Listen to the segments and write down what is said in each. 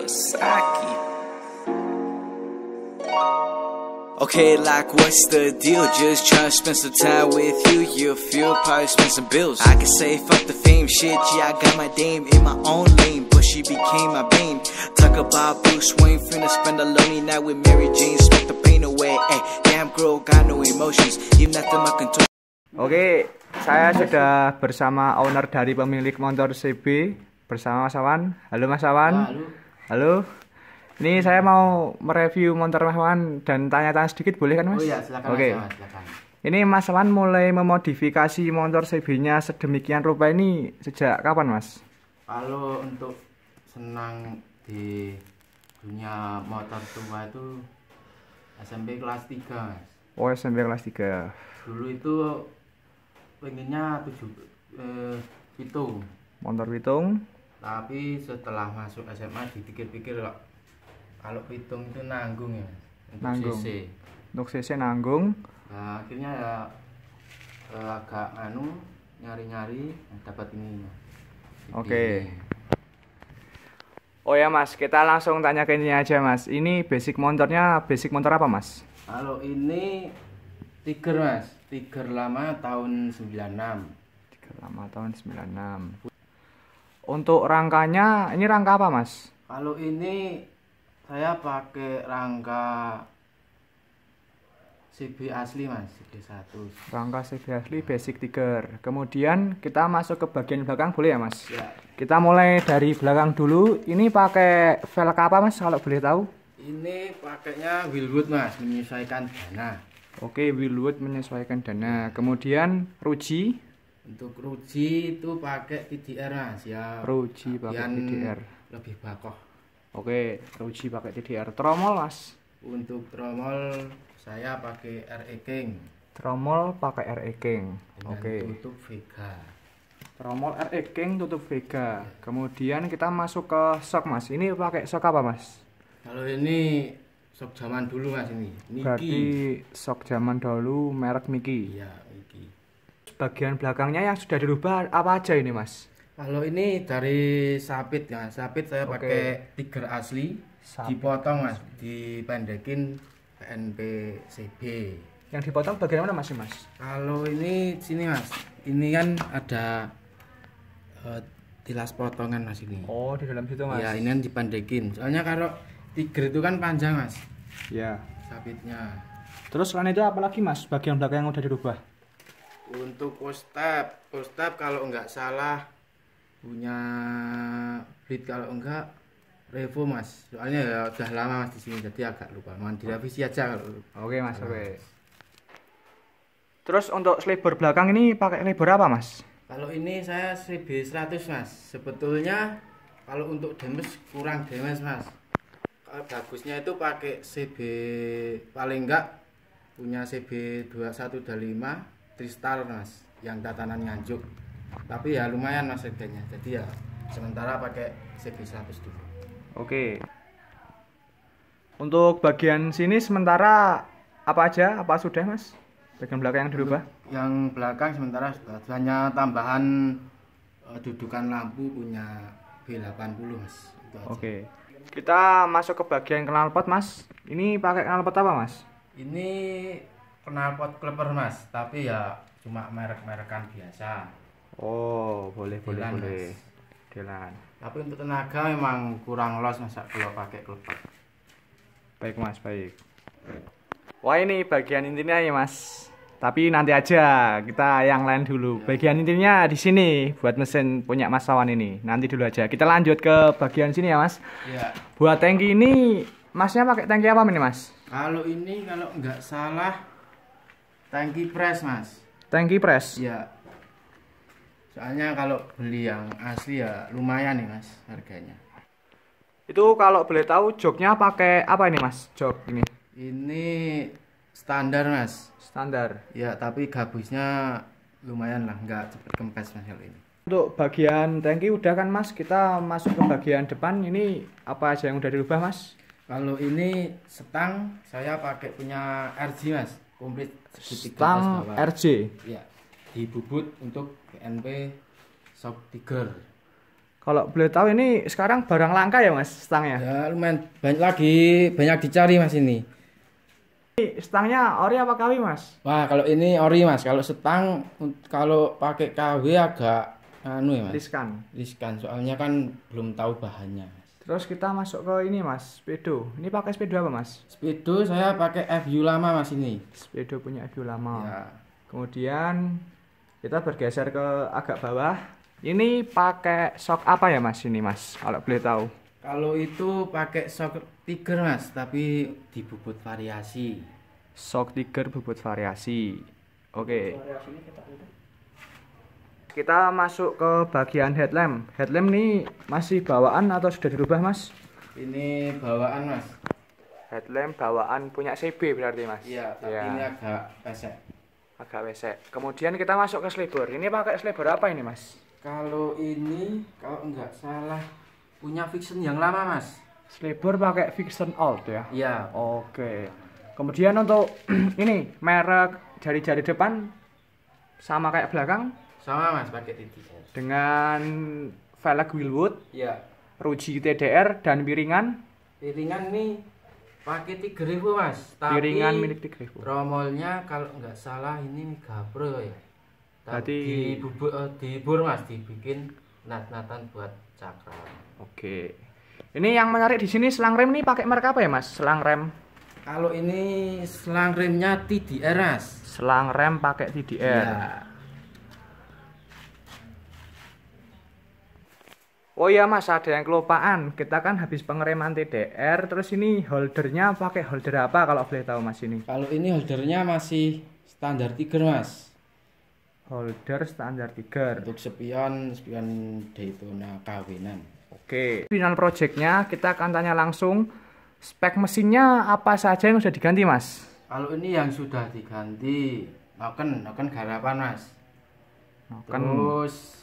Kawasaki. Okay, like what's the deal? Just tryna spend some time with you. You feel probably spend some bills. I can say fuck the fame shit. Yeah, I got my dame in my own lane, but she became my bane. Talk about Bruce Wayne, finna spend a lonely night with Mary Jane. Smack the pain away. Ay, damn girl, got no emotions. Even after my control. Oke, saya sudah bersama owner dari pemilik motor CB bersama Mas Awan. Halo Mas Awan. Halo. Halo. Ini saya mau mereview motor Mas Awan dan tanya-tanya sedikit, boleh kan Mas? Oh iya, silakan. Oke. Mas, silakan. Ini Mas Awan mulai memodifikasi motor CB-nya sedemikian rupa ini sejak kapan Mas? Kalau untuk senang di dunia motor tua itu SMP kelas 3, Mas. Oh, SMP kelas 3. Dulu itu pengennya pitung. Motor pitung. Tapi setelah masuk SMA dipikir-pikir kok kalau pitung itu nanggung ya, untuk Nanggung. CC. Untuk CC nanggung. Nah, akhirnya ya agak nyari-nyari dapat ini. Oke. Oh ya Mas, kita langsung tanya ke ini aja Mas. Ini basic motornya, basic motor apa Mas? Kalau ini Tiger Mas, Tiger lama tahun 96. Tiger lama tahun 96. Untuk rangkanya, ini rangka apa Mas? Kalau ini saya pakai rangka CB asli Mas, CB100. Rangka CB asli basic Tiger. Kemudian kita masuk ke bagian belakang, boleh ya Mas? Ya. Kita mulai dari belakang dulu. Ini pakai velg apa Mas kalau boleh tahu? Ini pakainya Wilwood Mas, menyesuaikan dana. Oke, Wilwood menyesuaikan dana. Kemudian ruji. Untuk ruji itu pakai TDR Mas ya. Ruji pakai bagian TDR. lebih bakoh. Oke, ruji pakai TDR. Tromol Mas. Untuk tromol saya pakai RE King Tromol pakai RE King. dengan Oke. tutup Vega. Tromol RE King tutup Vega. Kemudian kita masuk ke shock Mas. Ini pakai shock apa Mas? Kalau ini shock zaman dulu Mas ini. Niki. Berarti shock zaman dahulu merek Miki. Iya, Niki. Bagian belakangnya yang sudah dirubah apa aja ini Mas? Kalau ini dari sapit ya, sapit saya Oke. pakai Tiger asli, Sapit dipotong Mas, dipendekin PNP CB. yang dipotong bagian mana Mas? Kalau ini sini Mas, ini kan ada tilas potongan Mas ini. Oh, di dalam situ Mas. Ya ini kan dipendekin. Soalnya kalau Tiger itu kan panjang Mas, Ya. sapitnya. Terus selain itu apa lagi Mas? Bagian belakang yang udah dirubah? Untuk postap kalau enggak salah punya Blade, kalau enggak Revo Mas. Soalnya ya udah lama Mas di sini jadi agak lupa. Mohon direvisi aja kalau. Oke Mas, oke. Terus untuk slider belakang ini pakai slider apa Mas? Kalau ini saya CB100 Mas. Sebetulnya kalau untuk damage kurang damage Mas. Kalau bagusnya itu pakai CB, paling enggak punya CB2125 Tristar Mas, yang tatanan nganjuk. Tapi ya lumayan Mas harganya. Jadi ya sementara pakai CB100 dulu. Oke. Untuk bagian sini sementara apa aja? Apa sudah Mas? Bagian belakang yang dirubah? Yang belakang sementara sudah hanya tambahan dudukan lampu punya B80 Mas. Itu aja. Oke. Kita masuk ke bagian knalpot Mas. Ini pakai knalpot apa Mas? Ini knalpot Clipper Mas, tapi ya cuma merek-merekan biasa. Oh, boleh Delan, boleh. Mas. Delan. Tapi untuk tenaga memang kurang los Mas kalau pakai Clipper. Baik Mas, baik. Wah, ini bagian intinya ya Mas. Tapi nanti aja, kita yang lain dulu. Bagian intinya di sini buat mesin punya Mas Awan ini. Nanti dulu aja. Kita lanjut ke bagian sini ya Mas. Iya. Buat tangki ini Masnya pakai tangki apa ini Mas? Kalau ini kalau nggak salah tangki press Mas. Tangki press. Iya. Soalnya kalau beli yang asli ya lumayan nih Mas harganya. Itu kalau boleh tahu joknya pakai apa ini Mas? Jok ini. Ini standar Mas. Standar. Ya, tapi gabusnya lumayan lah, nggak cepet kempes Mas kalau ini. Untuk bagian tangki udah kan Mas, kita masuk ke bagian depan. Ini apa aja yang udah dirubah Mas? Kalau ini stang saya pakai punya RG Mas, komplit segitiga atas Stang bawah. RJ. Ya, dibubut untuk PNP shock Tiger. Kalau boleh tahu ini sekarang barang langka ya Mas stangnya? Ya lumayan banyak dicari Mas ini. Ini stangnya ori apa KW Mas? Wah, kalau ini ori Mas. Kalau stang kalau pakai KW agak anu ya Mas. Riskan. Soalnya kan belum tahu bahannya. Terus kita masuk ke ini Mas, speedo. Ini pakai speedo apa Mas? Speedo saya pakai FU lama Mas ini. Speedo punya FU lama. Ya. Kemudian kita bergeser ke agak bawah. Ini pakai shock apa ya Mas ini Mas? Kalau boleh tahu. Kalau itu pakai shock Tiger Mas, tapi di bubut variasi. Shock Tiger bubut variasi. Oke. Kita masuk ke bagian headlamp. Headlamp ini masih bawaan atau sudah dirubah Mas? Ini bawaan Mas. Headlamp bawaan punya CB berarti Mas? Iya, tapi ini agak pesek. Agak pesek. Kemudian kita masuk ke slibber. Ini pakai slibber apa ini Mas? Kalau ini kalau enggak salah punya Fiction yang lama Mas. Slibber pakai Fiction Old ya? Iya. Oke. Kemudian untuk ini merek jari-jari depan sama kayak belakang? Sama Mas, pakai TTR. Dengan velg Wilwood, Iya. ruji TDR dan piringan? Piringan nih pakai 3000 Mas. Tapi Piringan milik 3000. tromolnya kalau enggak salah ini Mega Pro ya. Berarti dibur Mas, dibikin nat-natan buat cakram. Oke. Ini yang menarik di sini selang rem nih pakai merek apa ya Mas? Selang rem. Kalau ini selang remnya TDR Mas. Selang rem pakai TDR. Iya. Oh iya Mas, ada yang kelupaan. Kita kan habis pengereman TDR, terus ini holdernya pakai holder apa kalau boleh tahu Mas ini? Kalau ini holdernya masih standar Tiger Mas. Holder standar Tiger. Untuk spion Daytona kawinan. Oke. Final projectnya kita akan tanya langsung spek mesinnya apa saja yang sudah diganti Mas? Kalau ini yang sudah diganti noken garapan Mas. Noken. Terus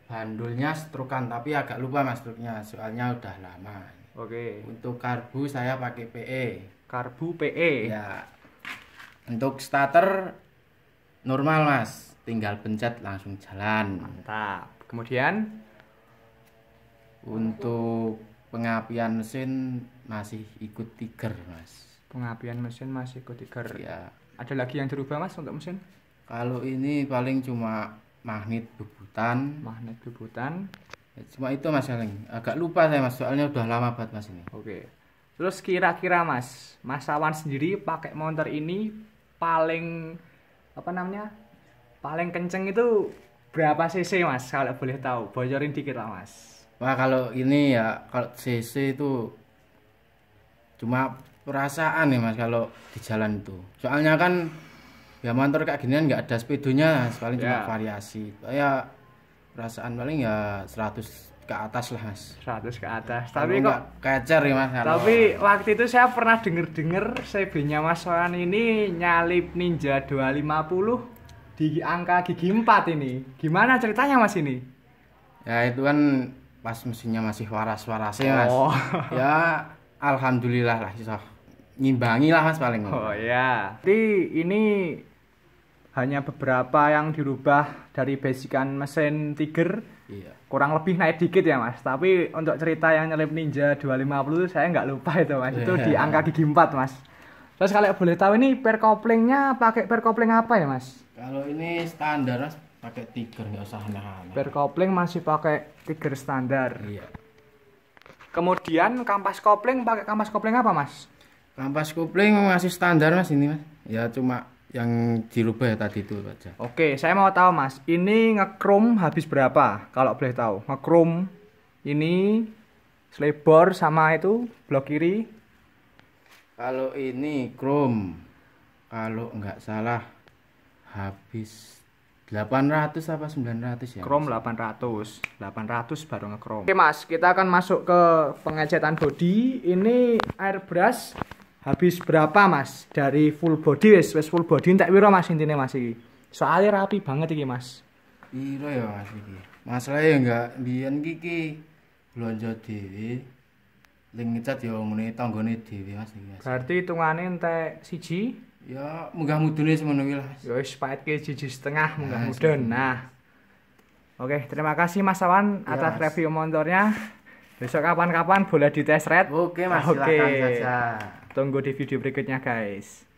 bandulnya strukan, tapi agak lupa Mas struknya, soalnya udah lama. Oke. Untuk karbu saya pakai PE. Karbu PE. Ya. Untuk starter normal Mas, tinggal pencet langsung jalan. Mantap. Kemudian untuk pengapian mesin masih ikut Tiger Mas. pengapian mesin masih ikut Tiger. Ya. Ada lagi yang dirubah Mas untuk mesin? Kalau ini paling cuma magnet bebutan. Magnet bebutan. Ya, cuma itu Mas paling. Agak lupa saya Mas, soalnya udah lama banget Mas ini. Oke. Terus kira-kira Mas Awan sendiri pakai motor ini paling apa namanya? Paling kenceng itu berapa cc Mas? Kalau boleh tahu, bocorin dikit lah Mas. Wah, kalau ini ya kalau cc itu cuma perasaan nih Mas kalau di jalan itu. Soalnya kan ya motor kayak ginian nggak ada speedonya, paling cuma variasi. Ya perasaan paling ya 100 ke atas lah Mas. 100 ke atas. Tapi Tapi kok kecer ya Mas. Tapi waktu itu saya pernah denger CB-nya Mas Awan ini nyalip Ninja 250 di angka gigi 4 ini. Gimana ceritanya Mas ini? Ya itu kan pas mesinnya masih waras-warasnya Mas. Oh. Ya alhamdulillah lah bisa ngimbangi lah Mas paling. Oh ya. Jadi ini hanya beberapa yang dirubah dari basican mesin Tiger. Iya. Kurang lebih naik dikit ya Mas. Tapi untuk cerita yang nyelip Ninja 250 saya nggak lupa itu Mas. Itu di angka gigi 4 Mas. Terus kalau boleh tahu ini per couplingnya pakai per coupling apa ya Mas? Kalau ini standar Mas, pakai Tiger nggak usah aneh-aneh. Per coupling masih pakai Tiger standar. Iya. Kemudian kampas kopling pakai kampas kopling apa Mas? Kampas kopling masih standar Mas ini Mas. Ya cuma yang dirubah ya tadi itu aja. Oke, saya mau tahu Mas, ini nge-chrome habis berapa? Kalau boleh tahu. Nge-chrome ini slebor sama itu blok kiri. Kalau ini chrome, kalau nggak salah habis 800 apa 900 ya. Chrome 800 baru nge-chrome. Oke Mas, kita akan masuk ke pengecetan bodi. Ini airbrush habis berapa Mas? Dari full body wis full body entek piro Mas intine Mas iki? Soalnya rapi banget iki Mas. Piro ya Mas iki? Masalahnya enggak mbiyen iki blonjo dhewe. Ling ngecat ya ngene tanggane dhewe Mas iki. Berarti hitungane entek siji. Ya munggah mudune semono kuwi lah. Ya wis paetke 1,5 munggah mudun. Nah. Oke, terima kasih Mas Awan Iya, atas Mas. review motornya. Besok kapan-kapan boleh di test ride. Oke Mas, silakan saja. Tunggu di video berikutnya guys.